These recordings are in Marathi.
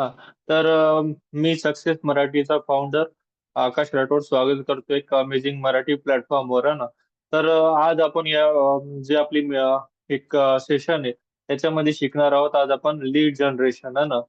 हा तर मी सक्सेस मराठीचा फाउंडर आकाश राठोड स्वागत करतो एक अमेझिंग मराठी प्लॅटफॉर्मवर आहे ना. तर आज आपण जे आपली एक सेशन आहे त्याच्यामध्ये शिकणार आहोत. आज आपण लीड जनरेशन आहे ना.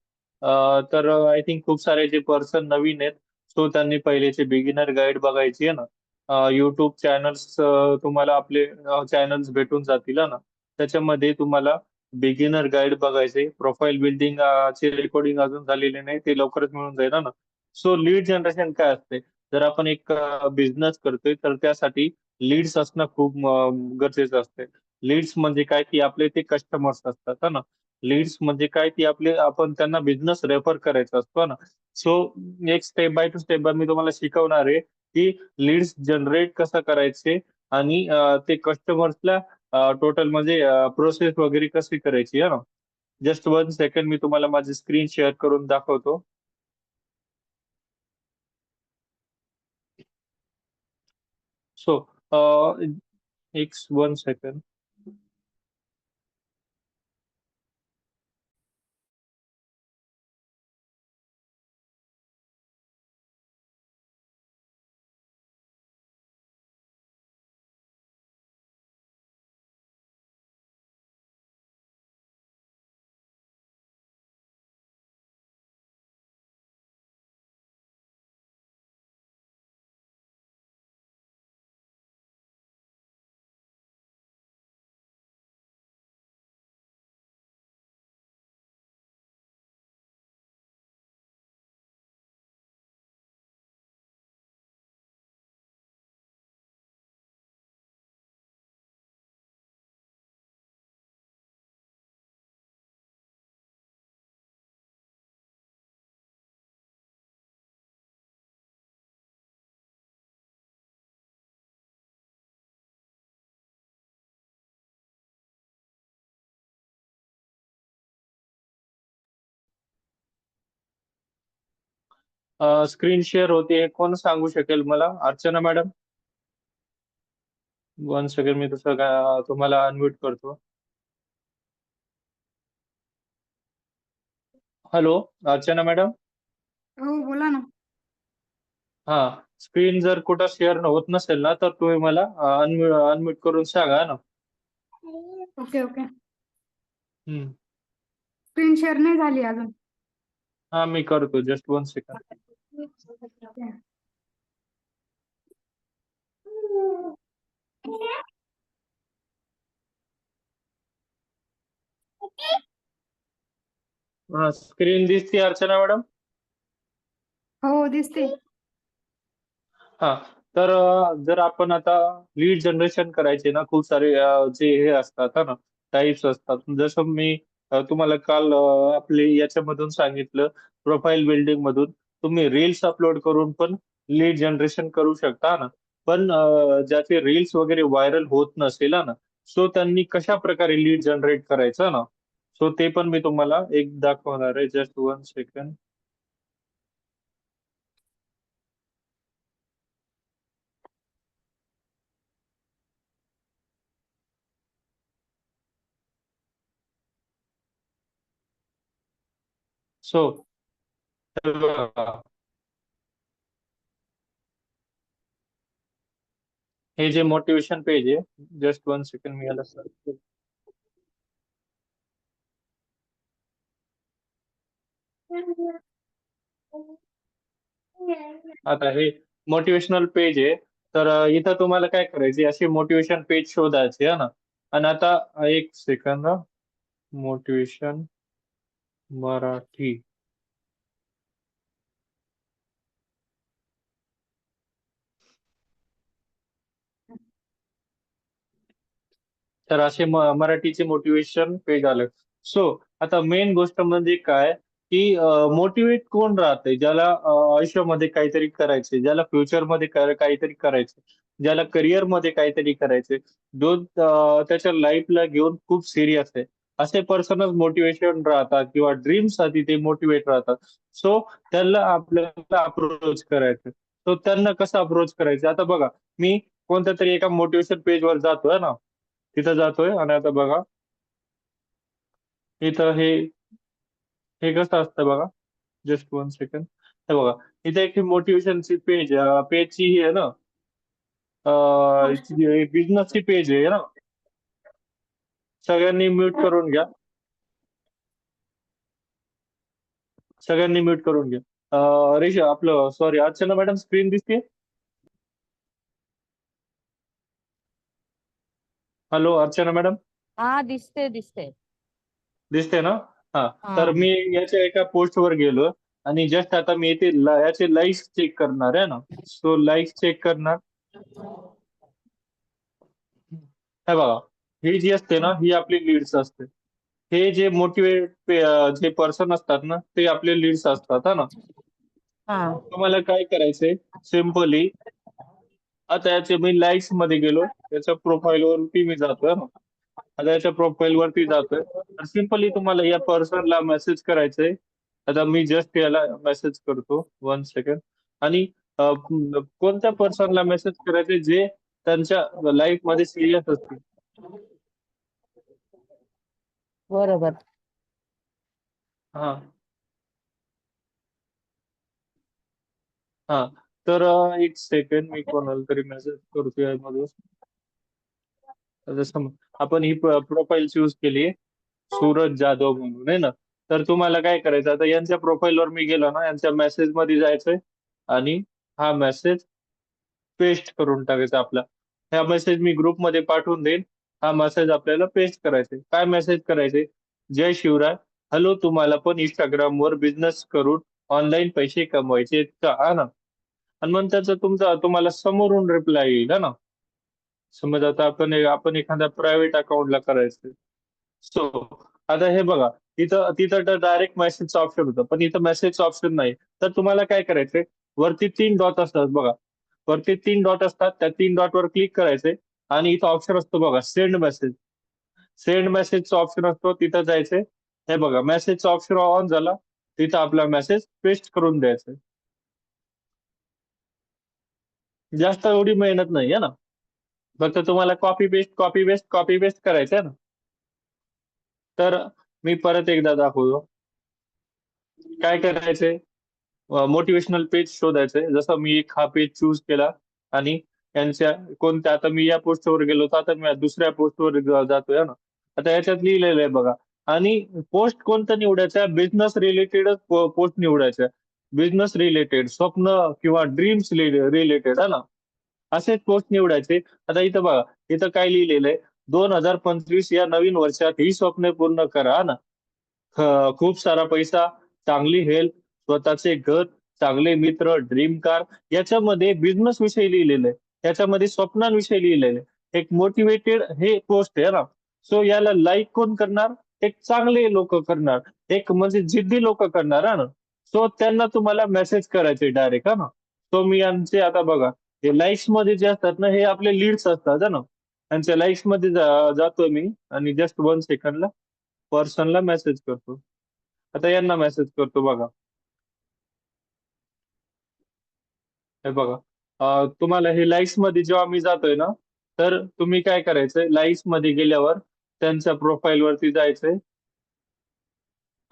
तर आय थिंक खूप सारे जे पर्सन नवीन आहेत, सो त्यांनी पहिलेचे बिगिनर गाईड बघायची आहे ना. युट्यूब चॅनल्स तुम्हाला आपले चॅनल्स भेटून जातील है ना. त्याच्यामध्ये तुम्हाला बिगिनर गाईड बघायचे, प्रोफाईल बिल्डिंग चे रेकॉर्डिंग अजून झालेले नाही, ते लवकरच मिळून जाईल ना. सो लीड जनरेशन काय असते? जर आपण एक बिझनेस करतोय तर त्यासाठी लीड्स असणं खूप गरजेचं असते. लीड्स म्हणजे काय, की आपले ते कस्टमर्स असतात है ना. लीड्स म्हणजे काय, की आपण त्यांना बिझनेस रेफर करायचा असतो ना. सो एक step by to step by me तुम्हाला शिकवणार आहे की लीड्स जनरेट कसं करायचे आणि ते कस्टमर्सला टोटल म्हणजे प्रोसेस वगैरे कशी करायची आहे ना. जस्ट वन सेकंड, मी तुम्हाला माझी स्क्रीन शेअर करून दाखवतो. सो एक वन सेकंड. स्क्रीन शेअर होते, कोण सांगू शकेल मला? अर्चना मॅडम? वन सेकंड, मी तसं तुम्हाला अनम्यूट करतो. Hello, Archana madam? हो, बोला ना. हा, स्क्रीन जर कुठं शेअर होत नसेल ना, तर तुम्ही मला अनम्यूट करून सांगा ना. Okay okay. हम्म. स्क्रीन शेअर नाही झाली अजून. हा, मी करतो, जस्ट वन सेकंड. हा, स्क्रीन दिसते अर्चना मॅडम? हो, दिसते. हा, तर जर आपण आता लीड जनरेशन करायचे ना, खूप सारे जे हे असतात हा ना, टाईप्स असतात. जसं मी तुम्हाला काल आपले याच्यामधून सांगितलं, प्रोफाईल बिल्डिंग मधून तुम्ही रील्स अपलोड करून पण लीड जनरेशन करू शकता ना. पण ज्याचे रील्स वगैरे व्हायरल होत नसेल हा ना, सो त्यांनी कशा प्रकारे लीड जनरेट करायचं ना, सो ते पण मी तुम्हाला एक दाखवणार आहे. Just one second. सो हे जे मोटिवेशन पेज आहे, जस्ट वन सेकंड, मी याला सर्च. आता हे मोटिवेशनल पेज आहे. तर इथं तुम्हाला काय करायचे, असे मोटिवेशन पेज शोधायचे आहे ना. आणि आता एक सेकंद, मोटिवेशन मराठी. तर असे मराठीचे मोटिवेशन पेज आलं. सो आता मेन गोष्ट म्हणजे काय, की मोटिवेट कोण राहतंय, ज्याला आयुष्यामध्ये काहीतरी करायचे, ज्याला फ्युचरमध्ये काहीतरी करायचे, ज्याला करिअर मध्ये काहीतरी करायचे, जो त्याच्या लाईफला घेऊन खूप सिरियस आहे, असे पर्सनच मोटिवेशन राहतात किंवा ड्रीम्स साठी ते मोटिवेट राहतात. सो त्यांना आपल्याला अप्रोच करायचं. सो त्यांना कसं अप्रोच करायचं, आता बघा, मी कोणत्या तरी एका मोटिवेशन पेजवर जातोय ना, तिथं जातोय आणि आता बघा, इथं हे हे कसं असतं बघा. Just 1 second. हे बघा, इथे एक मोटिवेशनची पेजची ही आहे ना, बिझनेसची पेज आहे ना. सगळ्यांनी म्यूट करून घ्या. सगळ्यांनी म्यूट करून घ्या. रेशा आपलं सॉरी अर्चना मॅडम स्क्रीन दिसते? हॅलो अर्चना मॅडम, हा दिसते दिसते. दिसते ना? हा. हा तर मी याच्या एका पोस्टवर गेलो आणि जस्ट आता मी इथे याचे लाईक्स चेक करणार आहे ना. सो लाईक्स चेक करणार. हे बघा, ही जी असते ना ही आपली लीड्स असते. हे जे जे पर्सन असतात ना ते आपले लीड्स असतात हा ना. हा तुम्हाला काय करायचंय, सिम्पली आता याचे मी लाईक्स मध्ये गेलो, त्याच्या प्रोफाईल वरती मी जातोय ना. आता याच्या प्रोफाईल वरती जातोय, तर सिम्पली तुम्हाला या पर्सनला मेसेज करायचंय. आता मी जस्ट याला मेसेज करतो 1 सेकंड. आणि कोणत्या पर्सनला मेसेज करायचे जे त्यांच्या लाईफ मध्ये सिरियस असतील. बरोबर. हा. हा. तर 1 सेकंड, मी कोणाला तरी मेसेज करतोय यामध्ये. जसं आपण ही प्रोफाईल चूज केली, सूरज जाधव म्हणून आहे ना. तर तुम्हाला काय करायचं, आता यांच्या प्रोफाईलवर मी गेलो ना, यांच्या मेसेज मध्ये जायचंय आणि हा मेसेज पेस्ट करून टाकायचा आपला. हा मेसेज मी ग्रुपमध्ये पाठवून देईन. हा मेसेज आपल्याला पेस्ट करायचा. काय मेसेज करायचे? जय शिवराय, हॅलो, तुम्हाला पण इंस्टाग्रामवर बिझनेस करून ऑनलाईन पैसे कमवायचे आहेत का, हा ना. आणि मग त्याचा तुम्हाला समोरून रिप्लाय येईल हा ना. समज आता आपण एखाद्या प्रायव्हेट अकाउंटला करायचं. सो आता हे बघा, तिथं तिथं तर डायरेक्ट मेसेजचं ऑप्शन होतं, पण इथं मेसेजचं ऑप्शन नाही. तर तुम्हाला काय करायचंय, वरती 3 डॉट असतात बघा. वरती 3 डॉट असतात, त्या 3 डॉट वर क्लिक करायचंय आणि इथं ऑप्शन असतो बघा, सेंड मेसेज. सेंड मेसेजचा ऑप्शन असतो, तिथं जायचंय. हे बघा, मेसेजचा ऑप्शन ऑन झाला, तिथं आपला मेसेज पेस्ट करून द्यायचा. जास्त एवढी मेहनत नाही आहे ना. फक्त तुम्हाला copy paste copy paste copy paste करायचं आहे ना. तर मी परत एकदा दाखवतो. काय करायचंय, मोटिवेशनल पेज शोधायचंय. जसं मी एक हा पेज चूज केला आणि यांच्या कोणत्या, आता मी या पोस्टवर गेलो होतो, आता मी दुसऱ्या पोस्टवर जातोय ना. आता याच्यात लिहिलेलं आहे बघा. आणि पोस्ट कोणतं निवडायचं, बिझनेस रिलेटेडच पोस्ट निवडायचं. बिझनेस रिलेटेड, स्वप्न किंवा ड्रीम्स रिलेटेड आहे ना, असेच पोस्ट निवडायचे. आता इथं बघा, इथं काय लिहिलेलं आहे, 2025 या नवीन वर्षात ही स्वप्ने पूर्ण करा हा ना. खूप सारा पैसा, चांगली हेल्थ, स्वतःचे घर, चांगले मित्र, ड्रीम कार. याच्यामध्ये बिझनेस विषयी लिहिलेलं आहे, त्याच्यामध्ये स्वप्नांविषयी लिहिलेलं आहे. एक मोटिवेटेड हे पोस्ट आहे ना. सो याला लाईक कोण करणार? एक चांगले लोक करणार, एक म्हणजे जिद्दी लोक करणार हा ना. सो त्यांना तुम्हाला मेसेज करायचे डायरेक्ट हा ना. सो मी यांचे आता बघा, हे लाईक्स मध्ये जे असतात ना हे आपले लीड्स असतात हा ना. त्यांच्या लाईक्स मध्ये जातोय मी आणि जस्ट 1 सेकंडला पर्सनला मेसेज करतो. आता यांना मेसेज करतो बघा. हे बघा, तुम्हाला हे लाईक्स मध्ये जेव्हा मी जातोय ना, तर तुम्ही काय करायचंय, लाईक्स मध्ये गेल्यावर त्यांच्या प्रोफाईल वरती जायचंय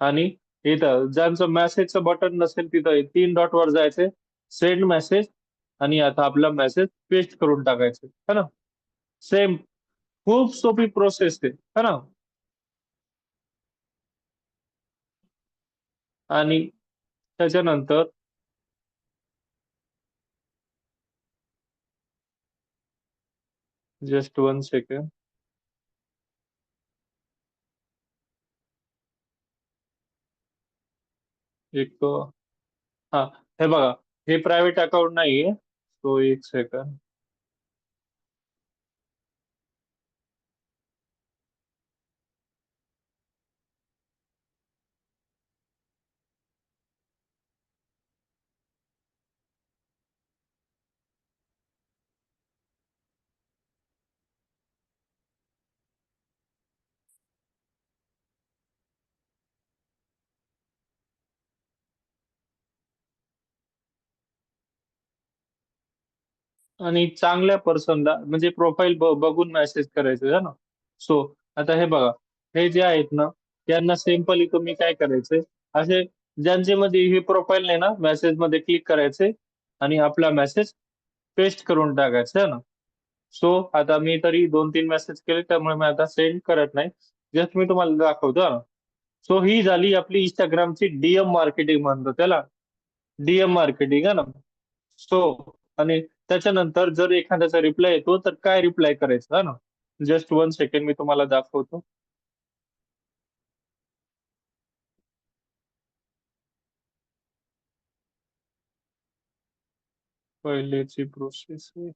आणि इथं ज्यांचं मेसेजचं बटन नसेल तिथं 3 डॉट वर जायचंय, सेंड मेसेज, आणि आता आपला मेसेज पेस्ट करून टाकायचं है ना. सेम, खूप सोपी प्रोसेस आहे है ना. आणि त्याच्यानंतर जस्ट 1 सेकंड. एक हा, हे बघा, हे प्रायव्हेट अकाउंट नाहीये. So 1 second. आणि चांगल्या पर्सनला म्हणजे प्रोफाईल बघून मेसेज करायचं आहे ना. सो आता हे बघा, हे जे आहेत ना, त्यांना सिम्पली तुम्ही काय करायचंय, असे ज्यांच्यामध्ये हे प्रोफाईल नाही ना, मेसेज मध्ये क्लिक करायचे आणि आपला मेसेज पेस्ट करून टाकायचा आहे ना. सो आता मी तरी 2-3 मेसेज केले, त्यामुळे मी आता सेंड करत नाही. जस्ट मी तुम्हाला दाखवतो हा. सो ही झाली आपली इंस्टाग्रामची डीएम मार्केटिंग म्हणतो त्याला. डीएम मार्केटिंग आहे ना. सो आणि त्याच्यानंतर जर एखाद्याचा रिप्लाय येतो तर काय रिप्लाय करायचं आहे ना. जस्ट 1 सेकंड मी तुम्हाला दाखवतो. पहिलेची प्रोसेस आहे.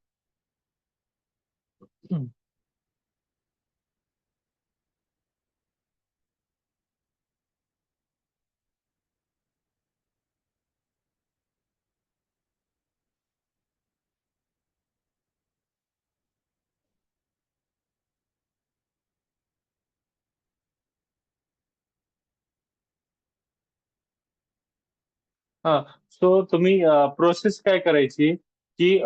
हा. सो तुम्ही प्रोसेस काय करायची की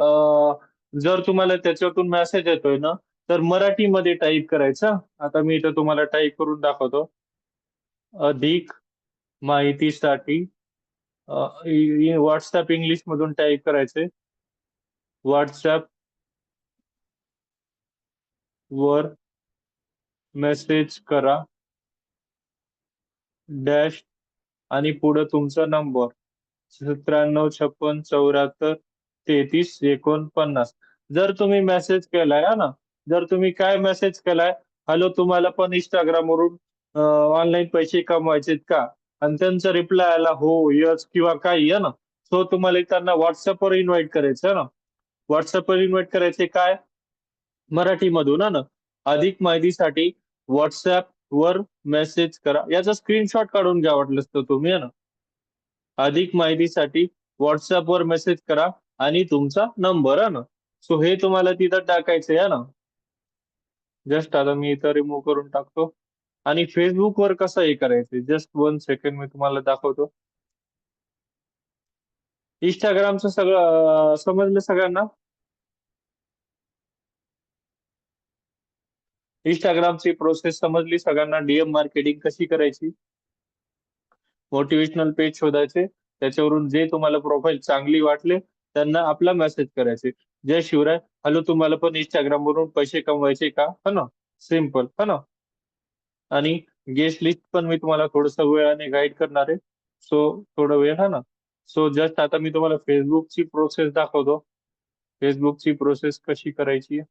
जर तुम्हाला त्याच्यातून मेसेज येतोय ना, तर मराठीमध्ये टाईप करायचा. आता मी इथं तुम्हाला टाईप करून दाखवतो. अधिक माहितीसाठी व्हॉट्सअप इंग्लिश मधून टाईप करायचे. व्हॉट्सअप वर मेसेज करा डॅश आणि पुढे तुमचा नंबर 93 56 74 33 49. जर तुम्ही मेसेज केलाय हा ना, जर तुम्ही काय मेसेज केलाय, हॅलो तुम्हाला पण इंस्टाग्राम वरून ऑनलाईन पैसे कमवायचेत का? आणि त्यांचा रिप्लाय आला हो, यस किंवा काही आहे ना. सो तुम्हाला त्यांना व्हॉट्सअपवर इन्व्हाइट करायचं आहे ना. व्हॉट्सअपवर इन्व्हाइट करायचे काय? मराठीमधून आहे ना. अधिक माहितीसाठी व्हॉट्सअप वर मेसेज करा. याचा स्क्रीनशॉट काढून घ्या वाटलंच तर तुम्ही आहे ना. अधिक माहितीसाठी व्हॉट्सअपवर मेसेज करा आणि तुमचा नंबर आहे ना. सो हे तुम्हाला तिथं टाकायचं आहे ना. जस्ट आता मी इथं रिमूव्ह करून टाकतो. आणि फेसबुकवर कसं हे करायचं, जस्ट 1 सेकंड मी तुम्हाला दाखवतो. इंस्टाग्रामचं सगळं समजलं सगळ्यांना? इंस्टाग्रामची प्रोसेस समजली सगळ्यांना? डीएम मार्केटिंग कशी करायची? मोटिवेशनल पेज शोधायचे, त्याच्यावरून जे तुम्हाला प्रोफाईल चांगली वाटले त्यांना आपला मेसेज करायचे. जय शिवराय, हॅलो तुम्हाला पण इंस्टाग्राम वरून पैसे कमवायचे का? है ना. सिम्पल है ना. आणि गेस्ट लिस्ट पण मी तुम्हाला थोडस वेळाने गाईड करणार आहे. सो थोडा वेळ है ना. सो जस्ट आता मी तुम्हाला फेसबुकची प्रोसेस दाखवतो. फेसबुकची प्रोसेस कशी करायची.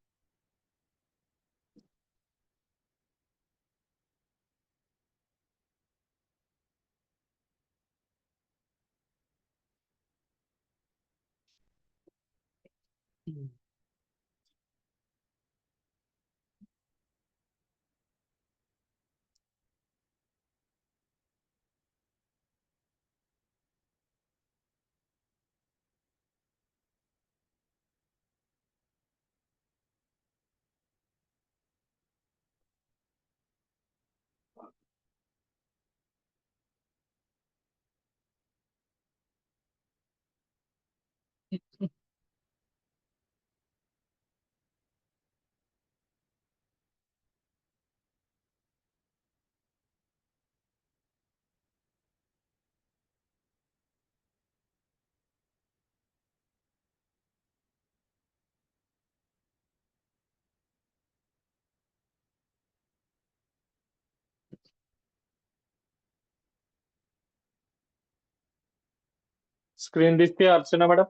स्क्रीन दिसते अर्चना मॅडम?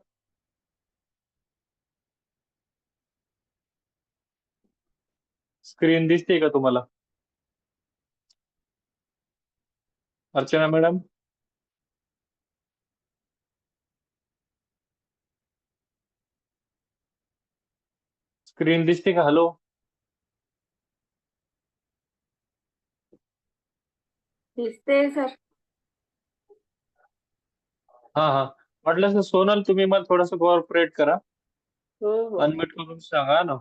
स्क्रीन दिसते का तुम्हाला अर्चना मॅडम? स्क्रीन दिसते का? हॅलो. दिसते सर. हा हा. म्हटलं सर सोनल तुम्ही मला थोडस कोऑपरेट करा. हो हो. अनम्यूट करून सांगा ना.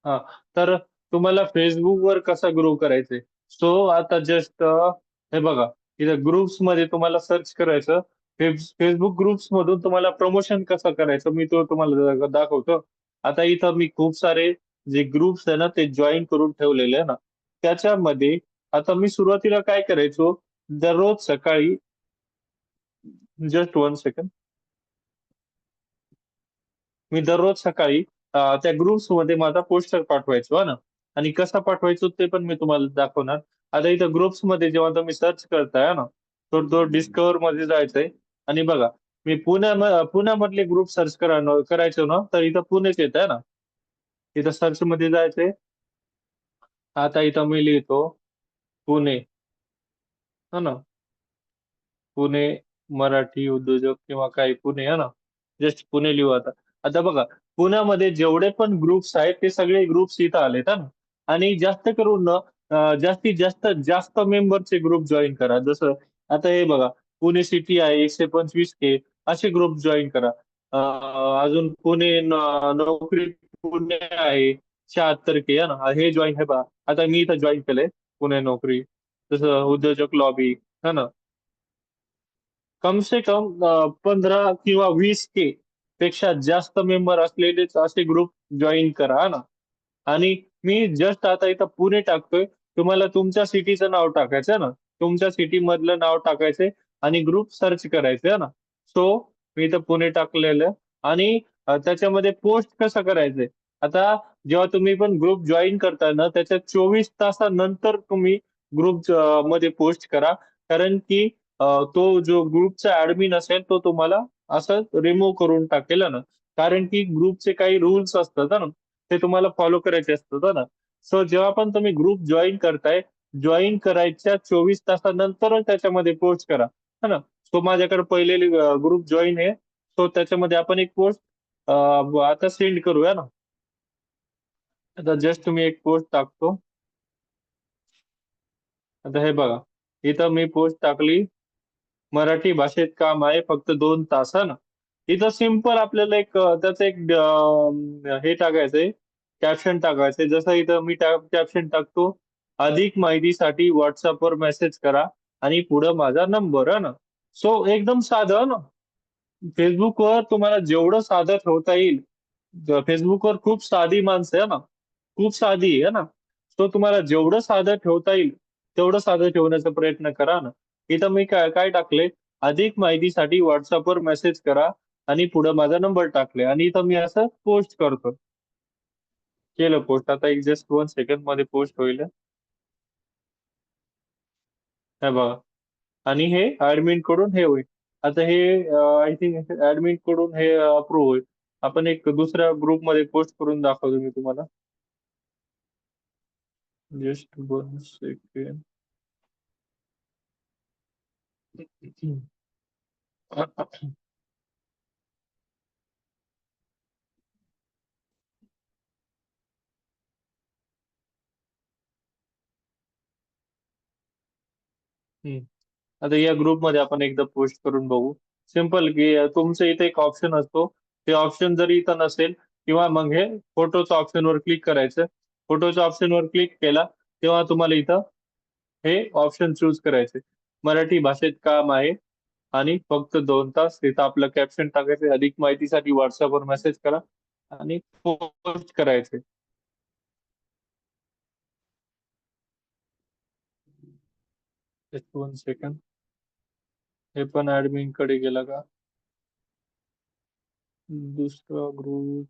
हा. तर तुम्हाला फेसबुकवर कसा ग्रो करायचंय. सो आता जस्ट हे बघा, इथं ग्रुप्स मध्ये तुम्हाला सर्च करायचं. फेसबुक ग्रुप्स मधून तुम्हाला प्रमोशन कसं करायचं मी तो तुम्हाला दाखवतो. आता इथं मी खूप सारे जे ग्रुप्स आहे ना ते जॉईन करून ठेवलेले आहे ना. त्याच्यामध्ये आता मी सुरुवातीला काय करायचो, दररोज सकाळी, जस्ट 1 सेकंड, मी दररोज सकाळी त्या ग्रुप्स मध्ये माझा पोस्टर पाठवायचो हा ना. आणि कसा पाठवायचो ते पण मी तुम्हाला दाखवणार. आता इथं ग्रुप्स मध्ये जेव्हा तुम्ही सर्च करताय हा ना, तर तो डिस्कवर मध्ये जायचंय. आणि बघा, मी पुण्यामधले ग्रुप सर्च करायचो ना, तर इथं पुणेच येत आहे ना. इथं सर्च मध्ये जायचंय. आता इथं मी लिहितो पुणे, हा ना, पुणे मराठी उद्योजक किंवा काही पुणे आहे ना. जस्ट पुणे लिहू आता. आता बघा, पुण्यामध्ये जेवढे पण ग्रुप्स आहेत ते सगळे ग्रुप्स इथं आलेत हा ना. आणि जास्त करून ना, जास्तीत जास्त जास्त मेंबरचे ग्रुप जॉईन करा. जसं आता हे बघा, पुणे सिटी आहे 125K, असे ग्रुप जॉईन करा. अजून पुणे नोकरी पुणे आहे 76K आहे ना, हे जॉईन आहे बघा. आता मी इथं जॉईन केलंय पुणे नोकरी. जसं उद्योजक लॉबी है ना, कम से कम 15 किंवा 20K पेक्षा जास्त मेंबर असलेलेच असे ग्रुप जॉईन करा ना. आणि मी जस्ट आता इथं पुणे टाकतोय. तुम्हाला तुमच्या सिटीचं नाव टाकायचं आहे ना, तुमच्या सिटी मधलं नाव टाकायचंय आणि ग्रुप सर्च करायचे ना. सो मी इथं पुणे टाकलेलं. आणि त्याच्यामध्ये पोस्ट कसं करायचंय. आता जेव्हा तुम्ही पण ग्रुप जॉईन करताय ना, त्याच्या 24 तासानंतर तुम्ही ग्रुप मध्ये पोस्ट करा. कारण की तो जो ग्रुपचा ऍडमिन असेल तो तुम्हाला असं रिमूव्ह करून टाकेल ना. कारण की ग्रुपचे काही रुल्स असतात ना, ते तुम्हाला फॉलो करायचे असतात ना. सो जेव्हा पण तुम्ही ग्रुप जॉईन करताय, जॉईन करायच्या 24 तासानंतरच त्याच्यामध्ये पोस्ट करा है ना. सो माझ्याकडे पहिले ग्रुप जॉईन आहे. सो त्याच्यामध्ये आपण एक पोस्ट आता सेंड करूया ना. आता जस्ट तुम्ही एक पोस्ट टाकतो. आता हे बघा, इथं मी पोस्ट टाकली. मराठी भाषेत काम आहे फक्त 2 तास हा ना. इथं सिंपल आपल्याला एक त्याचं एक हे टाकायचंय, कॅप्शन टाकायचंय. जसं इथं मी कॅप्शन टाकतो, अधिक माहितीसाठी व्हॉट्सअपवर मेसेज करा आणि पुढं माझा नंबर आहे ना. सो एकदम साधं ना. फेसबुकवर तुम्हाला जेवढं साधं ठेवता येईल. फेसबुकवर खूप साधी माणसं आहे ना, खूप साधी आहे ना. तो तुम्हाला जेवढं साधं ठेवता येईल तेवढं साधं ठेवण्याचा प्रयत्न करा ना. इथं मी काय काय टाकले, अधिक माहितीसाठी व्हॉट्सअपवर मेसेज करा आणि पुढे माझा नंबर टाकले. आणि इथं मी असं पोस्ट करतो. केलं पोस्ट. आता एक जस्ट 1 सेकंड मध्ये पोस्ट होईल. हे बघा. आणि हे ऍडमिन कडून हे होईल. आता हे आय थिंक ऍडमिन कडून हे अप्रूव्ह होईल. आपण एक दुसऱ्या ग्रुप मध्ये पोस्ट करून दाखवतो मी तुम्हाला. Just 1 second. हम्म. आता या ग्रुपमध्ये आपण एकदा पोस्ट करून बघू. सिंपल की तुमचं इथे एक ऑप्शन असतो. ते ऑप्शन जरी इथं नसेल किंवा मग हे फोटोच्या ऑप्शनवर क्लिक करायचं. फोटोच्या ऑप्शनवर क्लिक केला तेव्हा तुम्हाला इथं हे ऑप्शन चूज करायचे. मराठी भाषेत काम आहे आणि फक्त 2 तास. इथं आपलं कॅप्शन टाकायचं, अधिक माहितीसाठी व्हॉट्सअपवर मेसेज करा आणि पोस्ट करायचे. Just 1 second. हे पण ऍडमिन कडे गेलं का. दुसरा ग्रुप.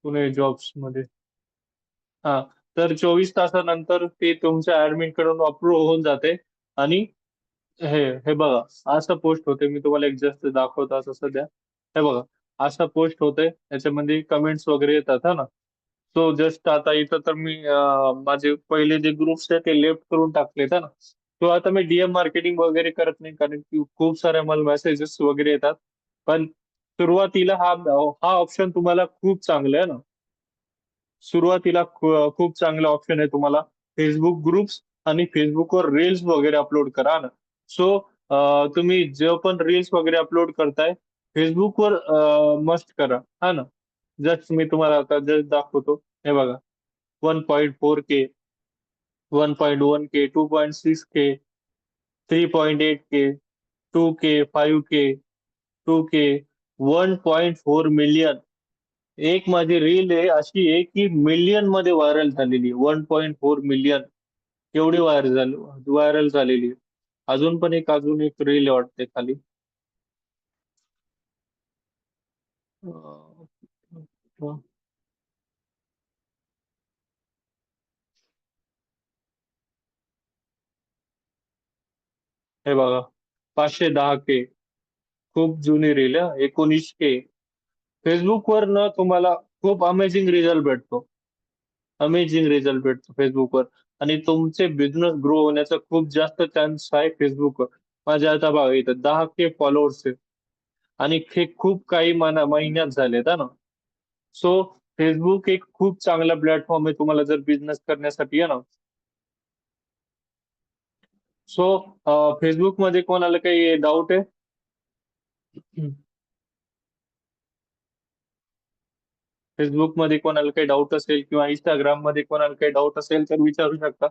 पुणे जॉब्स मध्ये. हा. तर 24 तासानंतर ते तुमच्या ऍडमिन कडून अप्रूव्ह होऊन जाते. आणि हे हे बघा, असं पोस्ट होते. मी तुम्हाला एक जस्ट दाखवतो असं सध्या. हे बघा, असं पोस्ट होते. त्याच्यामध्ये कमेंट्स वगैरे येतात हा ना. सो जस्ट आता इथं तर मी माझे पहिले जे ग्रुप्स आहेत ते लेफ्ट करून टाकलेत हा ना. तो आता मी डीएम मार्केटिंग वगैरे करत नाही, कारण की खूप सारे मला मेसेजेस वगैरे येतात. पण सुरुवातीला हा हा ऑप्शन तुम्हाला खूप चांगला आहे ना. सुरुवातीला खूप चांगला ऑप्शन आहे तुम्हाला. फेसबुक ग्रुप्स आणि फेसबुकवर रील्स वगैरे अपलोड करा ना. सो तुम्ही जे पण रील्स वगैरे अपलोड करताय फेसबुकवर मस्ट करा हा ना. जस्ट मी तुम्हाला आता जस्ट दाखवतो. हे बघा, 1.4K, 1.1K, 2.6K, 3.8K, 2K, 5K, 2K, 1.4 million. एक माझी रील आहे अशी आहे की मिलियन मध्ये व्हायरल झालेली. 1.4 मिलियन एवढी व्हायरल झालेली आहे. अजून एक रील वाटते खाली. अं, हे बघा, 510K. खूप जुनी रील आहे, 19K. फेसबुकवर ना तुम्हाला खूप अमेझिंग रिझल्ट भेटतो फेसबुकवर. आणि तुमचे बिझनेस ग्रो होण्याचा खूप जास्त चान्स आहे फेसबुकवर. माझ्या आता बघा इथं 10K फॉलोअर्स आहे. आणि हे खूप काही महिन्यात झालेत हा ना. सो फेसबुक एक खूप चांगला प्लॅटफॉर्म आहे तुम्हाला जर बिझनेस करण्यासाठी आहे ना. सो फेसबुक मध्ये कोणाला काही डाऊट आहे? फेसबुक मध्ये कोणाला काही डाऊट असेल किंवा इंस्टाग्राम मध्ये कोणाला काही डाऊट असेल तर विचारू शकता.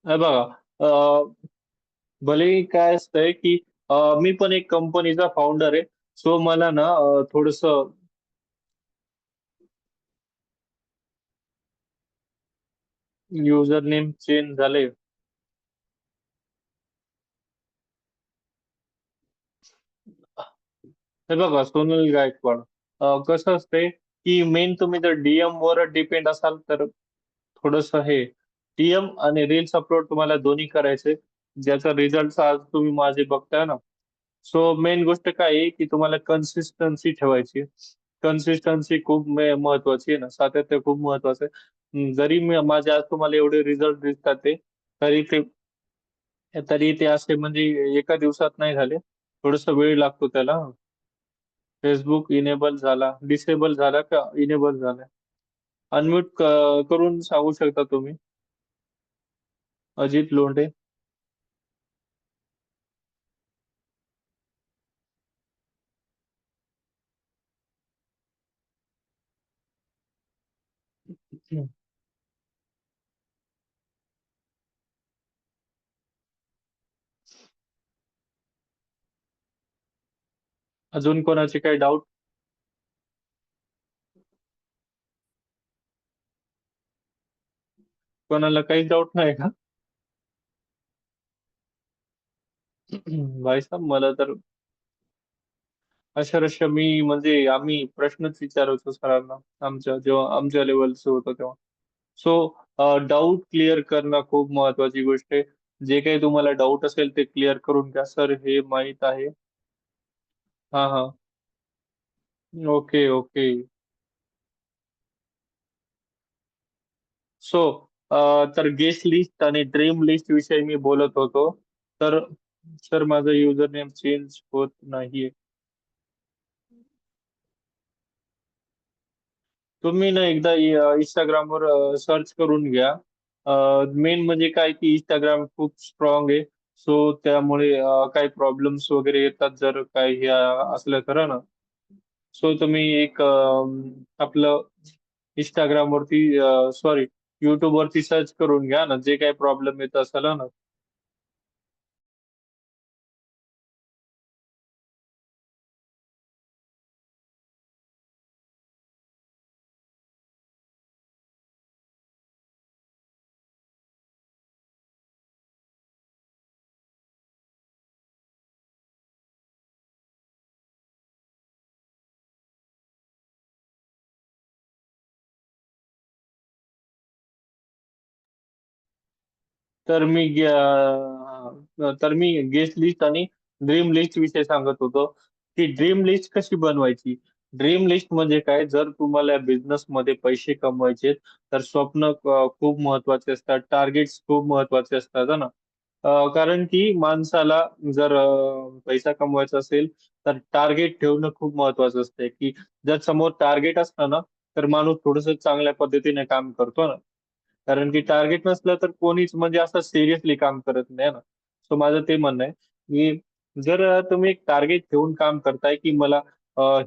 हे बघा, भलेही काय असतंय की मी पण एक कंपनीचा फाउंडर आहे. सो मला ना थोडस युजर नेम चेंज झाले. हे बघा, सोनल गायकवाड. कसं असतंय की मेन तुम्ही जर डीएम वर डिपेंड असाल तर थोडस हे डीएम आणि रील्स अपलोड तुम्हाला दोन्ही करायचे. ज्याचा रिझल्ट आज तुम्ही माझे बघताय ना. सो मेन गोष्ट काय आहे की तुम्हाला कन्सिस्टन्सी ठेवायची. कन्सिस्टन्सी खूप महत्वाची आहे ना, सातत्य खूप महत्वाचं आहे. जरी माझे आज तुम्हाला एवढे रिझल्ट दिसतात तरी ते तरी ते असे म्हणजे एका दिवसात नाही झाले. थोडस वेळ लागतो त्याला. फेसबुक इनेबल झाला, डिसेबल झाला का इनेबल झाला? अनम्यूट करून सांगू शकता तुम्ही, अजित लोंढे. अजून कोणाचे काही डाऊट? कोणाला काहीच डाऊट नाही का? भाई साहब, मला तर अक्षरशः मी म्हणजे आम्ही प्रश्नच विचारायचो सरांना आमच्या जेव्हा आमच्या लेवलचं होतं तेव्हा. सो डाऊट क्लिअर करणं खूप महत्वाची गोष्ट आहे. जे काही तुम्हाला डाऊट असेल ते क्लिअर करून घ्या. सर हे माहित आहे. हा हा. Okay okay. सो तर गेस्ट लिस्ट आणि ड्रीम लिस्ट विषयी मी बोलत होतो. तर सर माझं युजर नेम चेंज होत नाहीये. तुम्ही ना एकदा इंस्टाग्रामवर सर्च करून घ्या. मेन म्हणजे काय की इंस्टाग्राम खूप स्ट्रॉंग आहे. सो त्यामुळे काही प्रॉब्लेम्स वगैरे येतात जर काही हे असलं तर ना. सो तुम्ही एक आपलं इंस्टाग्राम वरती सॉरी युट्यूब वरती सर्च करून घ्या ना, जे काही प्रॉब्लेम येत असेल ना. तर मी गेस्ट लिस्ट आणि ड्रीम लिस्ट विषयी सांगत होतो की ड्रीम लिस्ट कशी बनवायची. ड्रीम लिस्ट म्हणजे काय, जर तुम्हाला बिझनेस मध्ये पैसे कमवायचे तर स्वप्न खूप महत्वाचे असतात, टार्गेट्स खूप महत्वाचे असतात है ना. कारण की माणसाला जर पैसा कमवायचा असेल तर टार्गेट ठेवणं खूप महत्वाचं असते की जर समोर टार्गेट असतं ना तर माणूस थोडस चांगल्या पद्धतीने काम करतो ना. कारण की टार्गेट नसलं तर कोणीच म्हणजे असं सिरियसली काम करत नाही ना. सो माझं ते म्हणणं आहे की जर तुम्ही एक टार्गेट ठेवून काम करताय की मला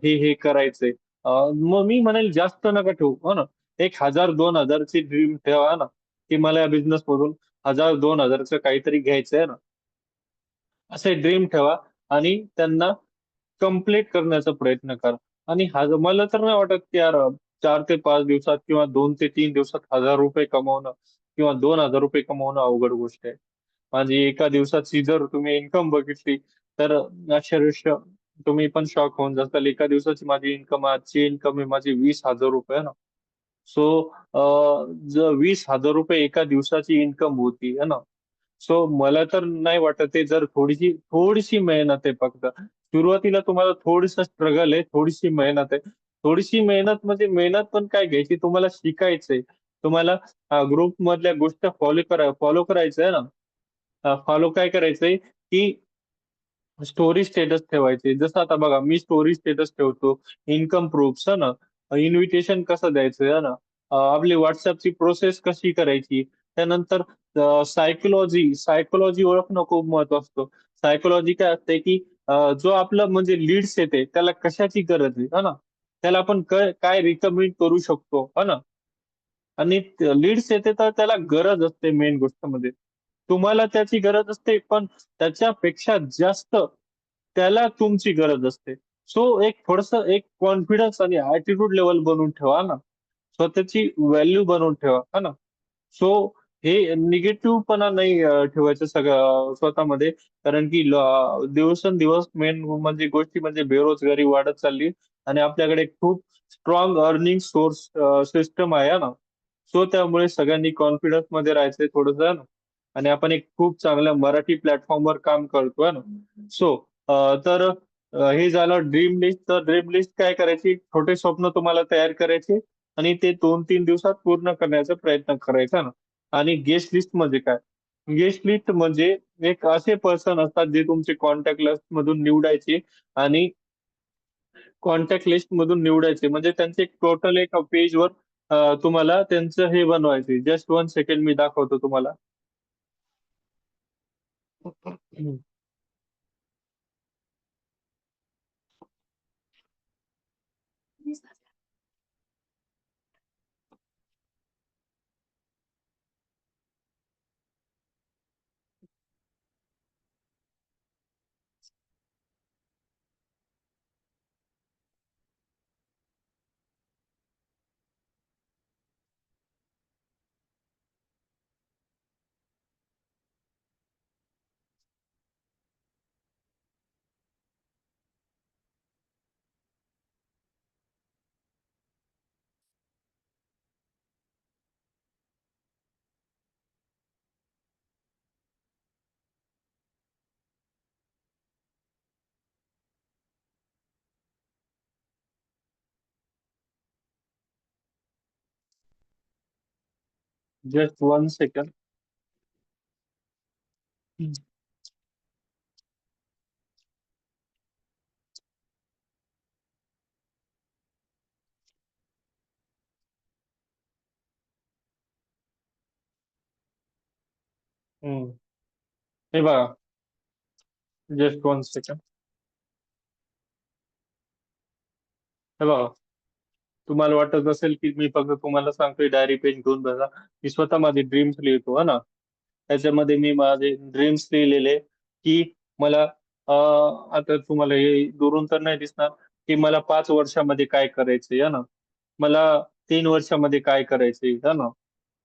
हे हे करायचंय, मग मी म्हणेल जास्त नका ठेवू हो ना. 1,000 2,000 ची ड्रीम ठेवा ना. की मला या बिझनेस मधून 1000-2000चं काहीतरी घ्यायचं आहे ना, असे ड्रीम ठेवा आणि त्यांना कम्प्लीट करण्याचा प्रयत्न करा. आणि मला तर नाही वाटत की यार 4 ते 5 दिवसात किंवा 2 ते 3 दिवसात ₹1000 कमवणं किंवा ₹2000 कमवणं अवघड गोष्ट आहे. माझी एका दिवसाची जर तुम्ही इन्कम बघितली तर अक्षरशः तुम्ही पण शॉक होऊन जाताल. एका दिवसाची माझी इन्कम, आजची इन्कम आहे माझी ₹20,000 आहे ना. सो जर ₹20,000 एका दिवसाची इन्कम होती है ना. सो मला तर नाही वाटत आहे, जर थोडीशी थोडीशी मेहनत आहे फक्त. सुरुवातीला तुम्हाला थोडंसं स्ट्रगल आहे, थोडीशी मेहनत आहे. थोडीशी मेहनत म्हणजे मेहनत पण काय घ्यायची, तुम्हाला शिकायचंय. तुम्हाला ग्रुप मधल्या गोष्टी फॉलो करायचं आहे ना. फॉलो काय करायचंय, की स्टोरी स्टेटस ठेवायचे. जसं आता बघा मी स्टोरी स्टेटस ठेवतो, इन्कम प्रूफ्स है ना, इन्व्हिटेशन कसं द्यायचं आहे ना, आपली WhatsAppची प्रोसेस कशी करायची. त्यानंतर सायकोलॉजी ओळखणं खूप महत्वाचं असतं. सायकोलॉजी काय असते, की जो आपला म्हणजे लीड्स येते त्याला कशाची गरज आहे, है ना? त्याला आपण काय रिकमेंड करू शकतो, है ना? आणि लीड्स येते तर त्याला गरज असते मेन गोष्ट म्हणजे. तुम्हाला त्याची गरज असते, पण त्याच्यापेक्षा जास्त त्याला तुमची गरज असते. सो एक थोडंसं एक कॉन्फिडन्स आणि ॲटिट्यूड लेव्हल बनवून ठेवा ना. स्वतःची व्हॅल्यू बनवून ठेवा, है ना? सो हे निगेटिव्हपणा नाही ठेवायचं सगळं स्वतःमध्ये. कारण की दिवसेंदिवस मेन म्हणजे गोष्टी म्हणजे बेरोजगारी वाढत चालली आणि आपल्याकडे खूप स्ट्रॉंग अर्निंग सोर्स सिस्टम आहे ना. सो त्यामुळे सगळ्यांनी कॉन्फिडन्स मध्ये राहायचंय थोडंसं आहे ना. आणि आपण एक खूप चांगल्या मराठी प्लॅटफॉर्मवर काम करतोय ना. सो तर हे झालं ड्रीम लिस्ट. तर ड्रीम लिस्ट काय करायची, छोटे स्वप्न तुम्हाला तयार करायचे आणि ते 2-3 दिवसात पूर्ण करण्याचा प्रयत्न करायचा ना. आणि गेस्ट लिस्ट म्हणजे काय? गेस्ट लिस्ट म्हणजे एक असे पर्सन असतात जे तुमचे कॉन्टॅक्ट लिस्ट मधून निवडायचे आणि कॉन्टॅक्ट लिस्ट मधून निवडायचे म्हणजे त्यांचे एक टोटल एक पेजवर तुम्हाला त्यांचं हे बनवायचे. जस्ट 1 सेकंड मी दाखवतो तुम्हाला. हम्म. Just 1 second. हे बघा, जस्ट 1 सेकंड. हे बघा, तुम्हाला वाटत असेल की मी फक्त तुम्हाला सांगतोय डायरी पेन घेऊन बसा. मी स्वतः माझे ड्रीम्स लिहितो है ना. त्याच्यामध्ये मी माझे ड्रीम्स लिहिलेले की मला आता तुम्हाला हे दुरून तर नाही दिसणार की मला 5 वर्षामध्ये काय करायचंय है ना. मला 3 वर्षामध्ये काय करायचंय है ना.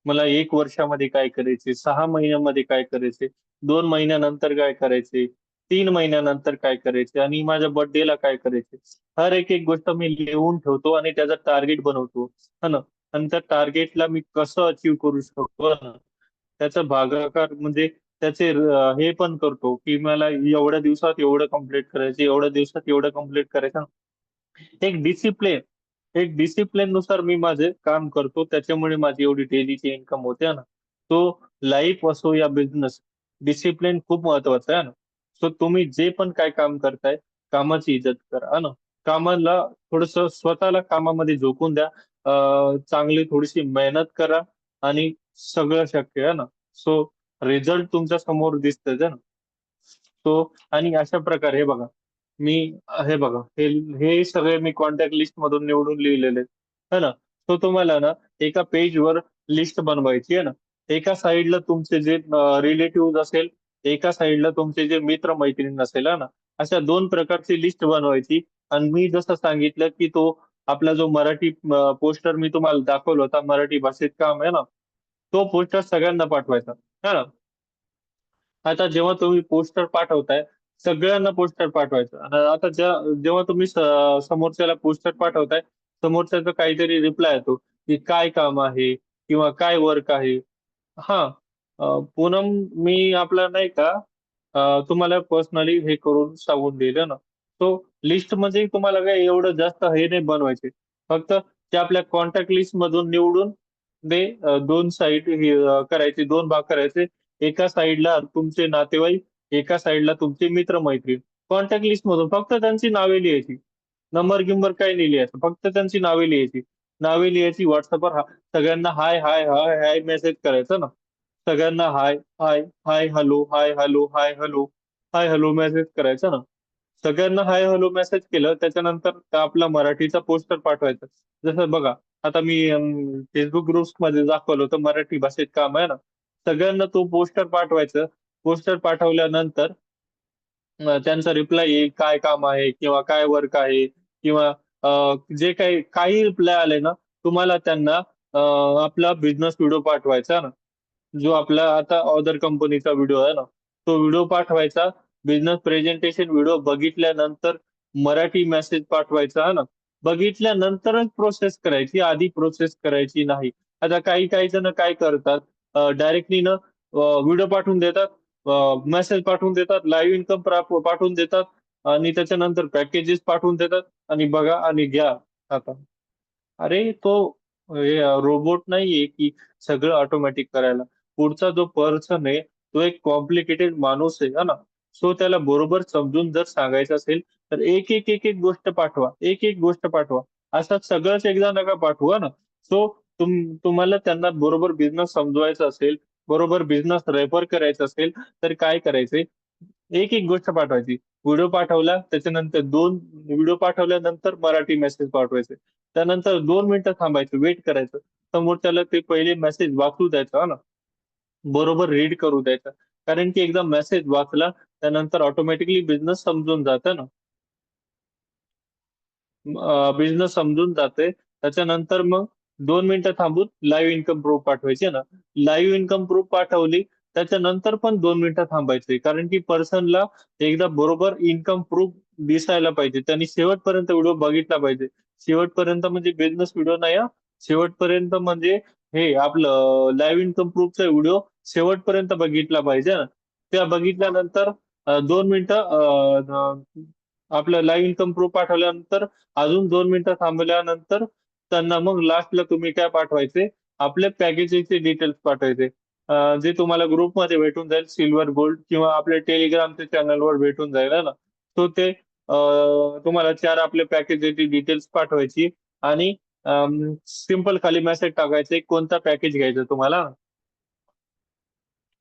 मला 1 वर्षामध्ये काय करायचे, 6 महिन्यामध्ये काय करायचे, 2 महिन्यानंतर काय करायचे, 3 महिन्यानंतर काय करायचे आणि माझ्या बर्थडेला काय करायचे. हर एक गोष्ट मी लिहून ठेवतो आणि त्याचं टार्गेट बनवतो है ना. आणि त्या टार्गेटला मी कसं अचीव्ह करू शकतो है ना. त्याचा भागाकार म्हणजे त्याचे हे पण करतो की मला एवढ्या दिवसात एवढं कम्प्लीट करायचं, एवढ्या दिवसात एवढं कम्प्लीट करायचं. एक डिसिप्लिन एक डिसिप्लिन नुसार मी माझे काम करतो. त्याच्यामुळे माझी एवढी डेलीची इन्कम होते ना. तो लाईफ असो या बिझनेस, डिसिप्लिन खूप महत्वाचा आहे ना. सो तुम्ही जे पण काय काम करताय, कामाची इज्जत करा है ना. कामाला थोडंसं स्वतःला कामामध्ये झोकून द्या. चांगली थोडीशी मेहनत करा आणि सगळं शक्य आहे ना. सो रिझल्ट तुमच्या समोर दिसतंय ना. सो आणि अशा प्रकारे हे बघा, मी हे बघा हे हे सगळे मी कॉन्टॅक्ट लिस्ट मधून निवडून लिहिलेले है ना. तो तुम्हाला ना एका पेजवर लिस्ट बनवायची आहे ना. एका साईडला तुमचे जे रिलेटिव्ह असेल, एका साईडला तुमचे जे मित्र मैत्रीण असेल हा ना, अशा दोन प्रकारची लिस्ट बनवायची. आणि मी जसं सांगितलं की तो आपला जो मराठी पोस्टर मी तुम्हाला दाखवला होता, मराठी भाषेत काम आहे ना, तो पोस्टर सगळ्यांना पाठवायचा. है ना. आता जेव्हा तुम्ही पोस्टर पाठवताय, सगळ्यांना पोस्टर पाठवायचं. आणि आता जेव्हा तुम्ही समोरच्याला पोस्टर पाठवताय, समोरच्याचा काहीतरी रिप्लाय येतो की काय काम आहे किंवा काय वर्क आहे. हा. पूनम, मी आपला नाही का तुम्हाला पर्सनली हे करून सांगून दिलं ना. तो लिस्ट म्हणजे तुम्हाला काय एवढं जास्त हे नाही बनवायचे. फक्त ते आपल्या कॉन्टॅक्ट लिस्ट मधून निवडून ते दोन साईड हे करायचे, दोन भाग करायचे. एका साईडला तुमचे नातेवाईक, एका साईडला तुमचे मित्र मैत्रीण. कॉन्टॅक्ट लिस्ट मधून फक्त त्यांची नावे लिहायची. नंबर गिंबर काही नाही लिहायचं, फक्त त्यांची नावे लिहायची. नावे लिहायची व्हॉट्सअपवर. सगळ्यांना hi hi hi hi message करायचं ना. सगळ्यांना hi hi hi hello hi hello hi hello hi hello message करायचा ना. सगळ्यांना हाय हॅलो मेसेज केलं त्याच्यानंतर आपला मराठीचा पोस्टर पाठवायचा. जसं बघा, आता मी फेसबुक ग्रुप्स मध्ये दाखवलं होतं मराठी भाषेत काम आहे ना. सगळ्यांना तो पोस्टर पाठवायचं. पोस्टर पाठवल्यानंतर त्यांचा रिप्लाय येईल, काय काम आहे किंवा काय वर्क आहे किंवा जे काही रिप्लाय आले ना, तुम्हाला त्यांना आपला बिझनेस व्हिडिओ पाठवायचा ना. जो आपला आता अदर कंपनीचा व्हिडिओ आहे ना, तो व्हिडिओ पाठवायचा. बिझनेस प्रेझेंटेशन व्हिडिओ बघितल्यानंतर मराठी मेसेज पाठवायचा है ना. बघितल्यानंतरच प्रोसेस करायची, आधी प्रोसेस करायची नाही. आता काही काही जण काय करतात, डायरेक्टली ना व्हिडिओ पाठवून देतात, मेसेज पाठवून देतात, लाईव्ह इन्कम पाठवून देतात आणि त्याच्यानंतर पॅकेजेस पाठवून देतात आणि बघा आणि घ्या आता. अरे तो रोबोट नाहीये की सगळं ऑटोमॅटिक करायला. पुढचा जो पर्सन आहे तो एक कॉम्प्लिकेटेड माणूस आहे है ना. सो त्याला बरोबर समजून जर सांगायचं असेल तर एक एक एक एक गोष्ट पाठवा, एक एक गोष्ट पाठवा. असं सगळंच एकदा नका पाठवा ना. सो तुम्हाला त्यांना बरोबर बिझनेस समजवायचा असेल, बरोबर बिझनेस रेफर करायचा असेल, तर काय करायचंय, एक एक गोष्ट पाठवायची. व्हिडिओ पाठवला त्याच्यानंतर दोन व्हिडिओ पाठवल्यानंतर मराठी मेसेज पाठवायचे. त्यानंतर 2 मिनिटं थांबायचं, वेट करायचं. समोरच्याला ते पहिले मेसेज वाचू द्यायचा ना, बरोबर रीड करू द्यायचा. कारण की एकदा मेसेज वाचला त्यानंतर ऑटोमॅटिकली बिझनेस समजून जातं ना. बिझनेस समजून जाते. त्याच्यानंतर मग 2 मिनिटं थांबून लाईव्ह इन्कम प्रूफ पाठवायचे ना. लाईव्ह इन्कम प्रूफ पाठवली त्याच्यानंतर पण 2 मिनिटं थांबायचे. कारण की पर्सनला एकदा बरोबर इन्कम प्रूफ दिसायला पाहिजे. त्यांनी शेवटपर्यंत व्हिडिओ बघितला पाहिजे. शेवटपर्यंत म्हणजे बिझनेस व्हिडिओ नाही हा. शेवटपर्यंत म्हणजे हे आपलं लाईव्ह इन्कम प्रूफचा व्हिडिओ शेवटपर्यंत बघितला पाहिजे ना. त्या बघितल्यानंतर 2 मिनिटं आपलं लाईव्ह इन्कम प्रूफ पाठवल्यानंतर अजून 2 मिनिटं थांबल्यानंतर त्यांना मग लास्टला तुम्ही काय पाठवायचे, आपल्या पॅकेजेसचे डिटेल्स पाठवायचे. जे तुम्हाला ग्रुपमध्ये भेटून जाईल, सिल्वर गोल्ड किंवा आपल्या टेलिग्रामच्या चॅनलवर भेटून जाईल है ना. तो ते तुम्हाला 4 आपल्या पॅकेजेसची डिटेल्स पाठवायची आणि सिंपल खाली मेसेज टाकायचे कोणता पॅकेज घ्यायचा तुम्हाला.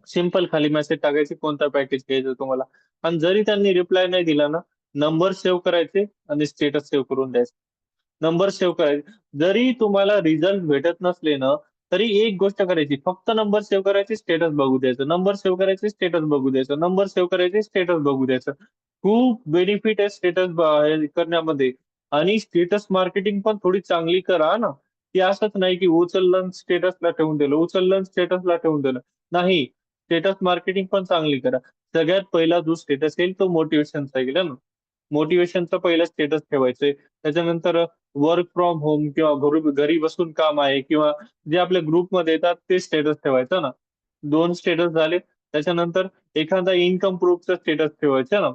सिंपल खाली मेसेज टाकायचे कोणता पॅकेज घ्यायचं तुम्हाला. आणि जरी त्यांनी रिप्लाय नाही दिला ना, नंबर सेव्ह करायचे आणि स्टेटस सेव्ह करून द्यायचे. नंबर सेव्ह करायचे. जरी तुम्हाला रिझल्ट भेटत नसले ना, तरी एक गोष्ट करायची, फक्त नंबर सेव्ह करायचे, स्टेटस बघू द्यायचं. नंबर सेव्ह करायचे, स्टेटस बघू द्यायचं. नंबर सेव्ह करायचे, स्टेटस बघू द्यायचं. खूप बेनिफिट आहे स्टेटस करण्यामध्ये. आणि स्टेटस मार्केटिंग पण थोडी चांगली करा ना. की असंच नाही की उचललं स्टेटसला ठेवून दिलं, उचललं स्टेटसला ठेवून दिलं. नाही, स्टेटस मार्केटिंग पण चांगली करा. सगळ्यात पहिला जो स्टेटस येईल तो मोटिवेशनचा येईल ना. मोटिवेशनचा पहिला स्टेटस ठेवायचंय. त्याच्यानंतर वर्क फ्रॉम होम किंवा घरी घरी बसून काम आहे किंवा जे आपल्या ग्रुपमध्ये येतात ते स्टेटस ठेवायचं ना. 2 स्टेटस झाले. त्याच्यानंतर एखादा इन्कम प्रूफचा स्टेटस ठेवायचा ना.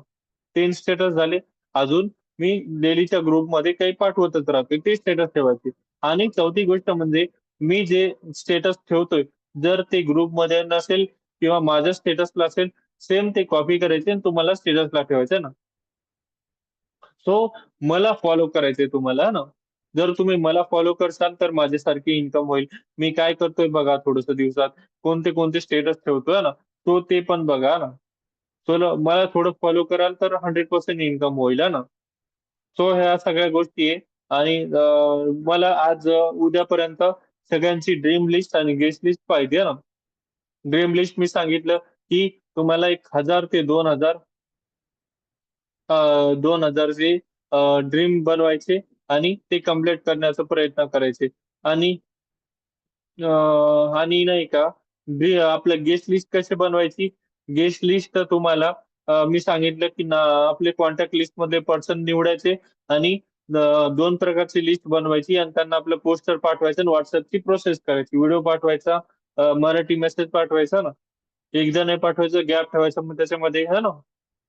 3 स्टेटस झाले. अजून मी डेलीच्या ग्रुपमध्ये काही पाठवतच राहते ते स्टेटस ठेवायचे. आणि चौथी गोष्ट म्हणजे मी जे स्टेटस ठेवतोय, जर ते ग्रुपमध्ये नसेल किंवा माझ्या स्टेटसला असेल, सेम ते कॉपी करायचे आणि तुम्हाला स्टेटसला ठेवायचे ना. सो मला फॉलो करायचंय तुम्हाला ना. जर तुम्ही मला फॉलो करसाल तर माझ्यासारखी इन्कम होईल. मी काय करतोय बघा थोडंसं दिवसात, कोणते कोणते स्टेटस ठेवतोय ना, तो ते पण बघा ना. सो मला थोडं फॉलो कराल तर 100% इन्कम होईल है ना. सो ह्या सगळ्या गोष्टी आहे. आणि मला आज उद्यापर्यंत सगळ्यांची ड्रीम लिस्ट आणि गेस्ट लिस्ट पाहिजे ना. ड्रीम लिस्ट मी सांगितलं की तुम्हाला 1,000 ते 2,000चे ड्रीम बनवायचे आणि ते कम्प्लीट करण्याचा प्रयत्न करायचे. आणि आणि नाही का, आपलं गेस्ट लिस्ट कशी बनवायची? गेस्ट लिस्ट तुम्हाला मी सांगितलं की आपले कॉन्टॅक्ट लिस्ट मधले पर्सन निवडायचे आणि दोन प्रकारची लिस्ट बनवायची आणि त्यांना आपलं पोस्टर पाठवायचं आणि व्हॉट्सअपची प्रोसेस करायची. व्हिडिओ पाठवायचा, मराठी मेसेज पाठवायचा ना, एकदा नाही पाठवायचं, गॅप ठेवायचा मग त्याच्यामध्ये है ना.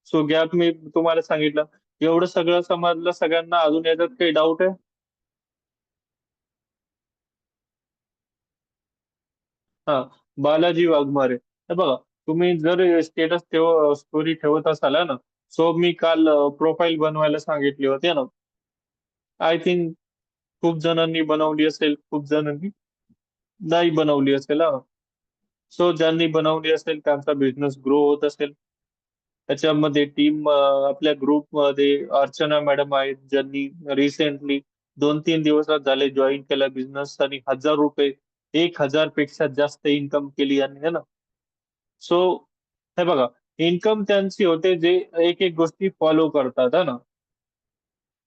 सो गॅप मी तुम्हाला सांगितलं. एवढं सगळं समजलं सगळ्यांना? अजून याच्यात काही डाऊट आहे? हा, बालाजी वाघमारे. हे बघा, तुम्ही जर स्टेटस स्टोरी ठेवत असाल है ना, सो मी काल प्रोफाईल बनवायला सांगितली होती ना. आय थिंक खूप जणांनी बनवली असेल, खूप जणांनी नाही बनवली असेल हा. सो ज्यांनी बनवली असेल त्यांचा बिझनेस ग्रो होत असेल. त्याच्यामध्ये टीम, आपल्या ग्रुपमध्ये अर्चना मॅडम आहेत ज्यांनी रिसेंटली 2-3 दिवसात झाले जॉईन केला बिझनेस आणि 1,000 रुपये, 1,000 पेक्षा जास्त इन्कम केली आणि है ना. सो हे बघा, इन्कम त्यांची होते जे एक एक गोष्टी फॉलो करतात है ना.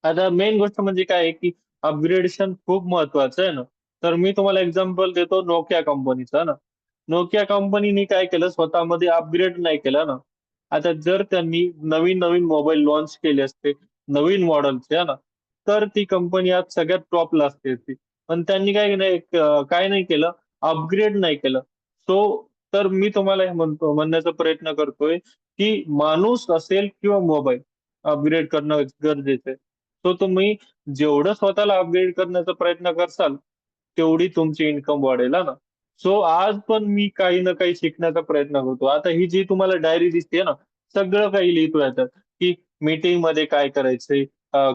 आता मेन गोष्ट म्हणजे काय आहे की अपग्रेडेशन खूप महत्वाचं आहे ना. तर मी तुम्हाला एक्झाम्पल देतो नोकिया कंपनीचा ना. नोकिया कंपनीने काय केलं, स्वतःमध्ये अपग्रेड नाही केलं ना. आता जर त्यांनी नवीन नवीन मोबाईल लॉन्च केले असते, नवीन मॉडेलचे आहे ना, तर ती कंपनी आज सगळ्यात टॉपला असते ती. पण त्यांनी काय नाही केलं, अपग्रेड नाही केलं. सो तर मी तुम्हाला हे म्हणण्याचा प्रयत्न करतोय की माणूस असेल किंवा मोबाईल, अपग्रेड करणं गरजेचं आहे. सो तुम्ही जेवढं स्वतःला अपग्रेड करण्याचा प्रयत्न करसाल, तेवढी तुमची इन्कम वाढेल हा ना. सो आज पण मी काही ना काही शिकण्याचा प्रयत्न करतो. आता ही जी तुम्हाला डायरी दिसते ना, सगळं काही लिहितो याच्यात, की मीटिंग मध्ये काय करायचंय,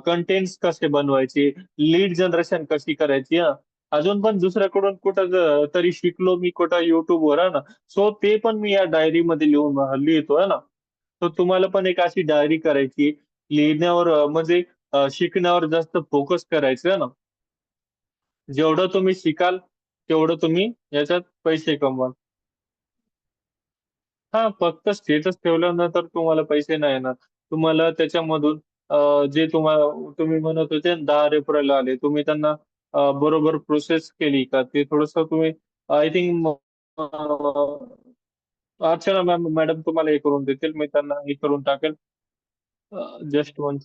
कंटेंट्स कसे बनवायचे, लीड जनरेशन कशी करायची हा. अजून पण दुसऱ्याकडून कुठं तरी शिकलो मी कुठं युट्यूबवर आहे ना. सो ते पण मी या डायरीमध्ये लिहितो आहे ना. तर तुम्हाला पण एक अशी डायरी करायची, लिहिण्यावर म्हणजे शिकण्यावर जास्त फोकस करायचं आहे ना. जेवढं तुम्ही शिकाल, तेवढं तुम्ही याच्यात पैसे कमवाल. हा, फक्त स्टेटस ठेवल्यानंतर तुम्हाला पैसे नाही येणार. तुम्हाला त्याच्यामधून जे तुम्ही म्हणत होते ना, 10 रेफरल आले, तुम्ही त्यांना बरोबर प्रोसेस केली का ते थोडस तुम्ही, आय थिंक अर्चना मॅडम तुम्हाला हे करून देतील, मी त्यांना हे करून टाकेल. Just one.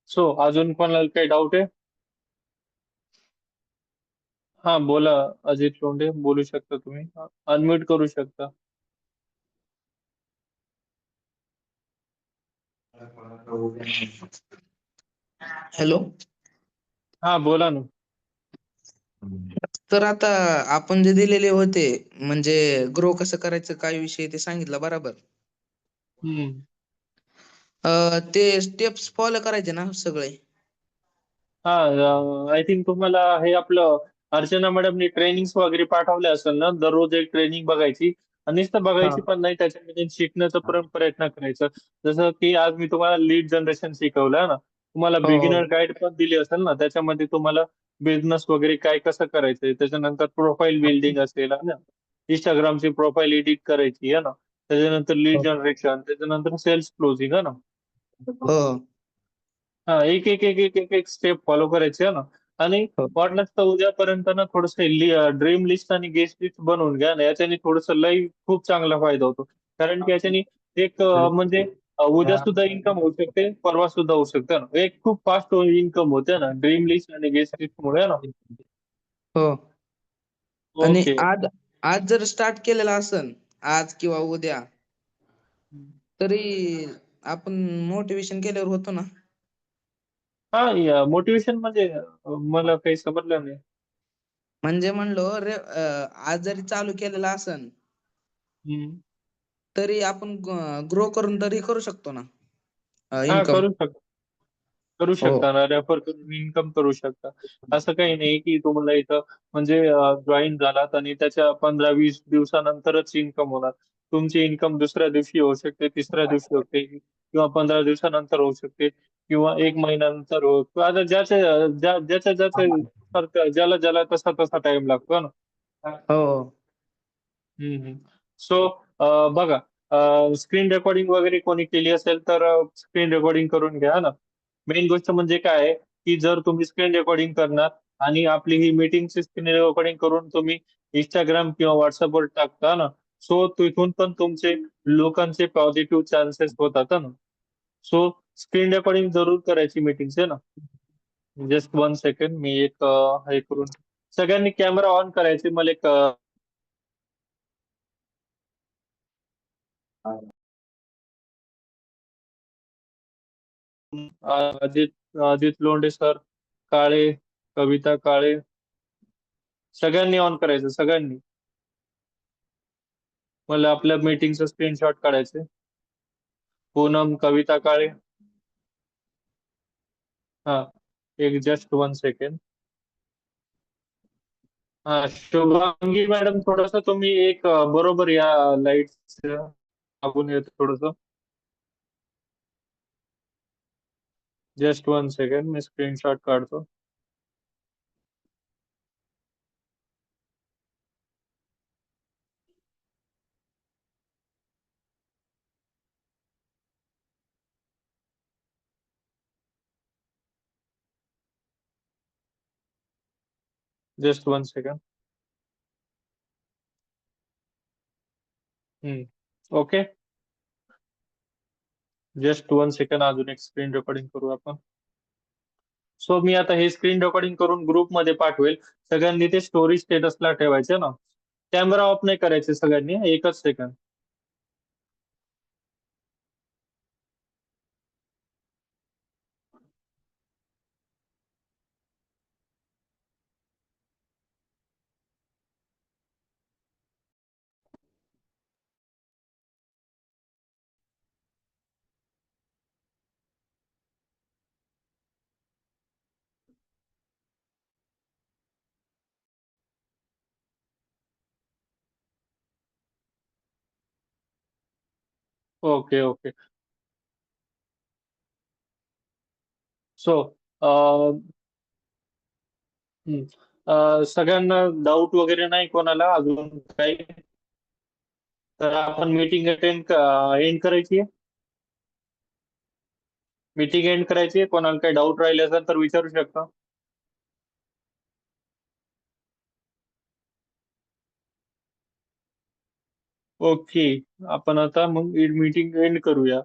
सो अजून कोणाला काही डाऊट आहे? हा, बोला. अजित लोंढे बोलू शकता तुम्ही, अनम्यूट करू शकता. हॅलो. हा, बोला ना. तर आता आपण जे दिलेले होते म्हणजे ग्रो कसं करायचं काय विषय ते सांगितलं बरोबर. हम्म. ते स्टेप्स फॉलो करायचे ना सगळे. हा, आय थिंक तुम्हाला हे आपलं अर्चना मॅडमनी ट्रेनिंग वगैरे पाठवले असेल ना. दररोज एक ट्रेनिंग बघायची आणि नुसतं हा. बघायची पण नाही, त्याच्यामध्ये शिकण्याचा प्रयत्न करायचा. जसं की आज मी तुम्हाला लीड जनरेशन शिकवलं ना, तुम्हाला हो हो. बिगिनर गाईड पण दिली असेल ना. त्याच्यामध्ये तुम्हाला बिझनेस वगैरे काय कसं करायचंय, त्याच्यानंतर प्रोफाईल बिल्डिंग असेल है ना, इंस्टाग्रामची प्रोफाईल एडिट करायची आहे ना, त्याच्यानंतर लीड हो जनरेशन, त्याच्यानंतर सेल्स क्लोजिंग आहे ना. हो हा, एक एक एक एक एक एक स्टेप फॉलो करायचे आहे ना. आणि हो. वाटलंच तर उद्यापर्यंत ना थोडस ड्रीम लिस्ट आणि गेस्ट लिस्ट बनवून घ्या ना. याच्याने थोडस लई खूप चांगला फायदा होतो. कारण की याच्याने एक म्हणजे उद्या सुद्धा इन्कम होऊ शकते, परवा सुद्धा होऊ शकते ना. एक खूप फास्ट इन्कम होते ना ड्रीम लिस्ट आणि गेस्ट लिस्ट मुळे ना. हो. आणि ओके. आज आज जर स्टार्ट केलेला असन आज किंवा उद्या तरी आपण मोटिवेशन केल्यावर होतो ना. हा, मोटिवेशन म्हणजे मला काही समजलं नाही. म्हणजे म्हणलो रे आज जरी चालू केलेला असन हम्म. तरी आपण ग्रो करून तरी करू शकतो ना हा, इन्कम. करू हो शकता ना, रेफर करून इन्कम करू शकता. असं काही नाही की तुम्हाला इथं म्हणजे जॉईन झालात आणि त्याच्या 15-20 दिवसानंतरच इन्कम होणार. तुमची इन्कम दुसऱ्या दिवशी होऊ शकते, तिसऱ्या दिवशी होते, किंवा 15 दिवसानंतर होऊ शकते, किंवा 1 महिन्यानंतर हो, किंवा आता ज्याच्या ज्याला ज्याला तसा तसा टाइम लागतो ना. हो सो बघा, स्क्रीन रेकॉर्डिंग वगैरे कोणी केली असेल तर स्क्रीन रेकॉर्डिंग करून घ्या ना. मेन गोष्ट म्हणजे काय आहे, की जर तुम्ही स्क्रीन रेकॉर्डिंग करणार आणि आपली ही मीटिंगची स्क्रीन रेकॉर्डिंग करून तुम्ही इंस्टाग्राम किंवा व्हॉट्सअपवर टाकता ना, सो तिथून पण तुमचे लोकांचे पॉझिटिव्ह चान्सेस होतात ना. सो स्क्रीन रेकॉर्डिंग जरूर करायची मीटिंगचे ना. जस्ट 1 सेकंड, मी एक हे करून, सगळ्यांनी कॅमेरा ऑन करायचे. मला एक अजित लोंढे सर, काळे, कविता काळे, सगळ्यांनी ऑन करायचं, सगळ्यांनी. मला आपल्या मीटिंगचं स्क्रीनशॉट काढायचे. पूनम, कविता काळे, हा, एक जस्ट 1 सेकंड. हा, शुभांगी मॅडम, थोडस तुम्ही एक बरोबर या लाईट मागून येत थोडस. जस्ट 1 सेकंड, मी स्क्रीनशॉट काढतो. Just 1 second. Okay, just 1 second, अजून एक स्क्रीन रेकॉर्डिंग करू आपण. सो मी आता हे स्क्रीन रेकॉर्डिंग करून ग्रुपमध्ये पाठवेल. सगळ्यांनी ते स्टोरी स्टेटसला ठेवायचे ना. कॅमेरा ऑफ नाही करायचे सगळ्यांनी, 1 सेकंड. Okay okay. सो सगळ्यांना डाऊट वगैरे नाही कोणाला अजून काही, तर आपण मीटिंग एंड करायची आहे. मीटिंग एंड करायची आहे. कोणाला काही डाऊट राहिले असेल तर विचारू शकता. ओके, आपण आता मग मीटिंग एंड करूया.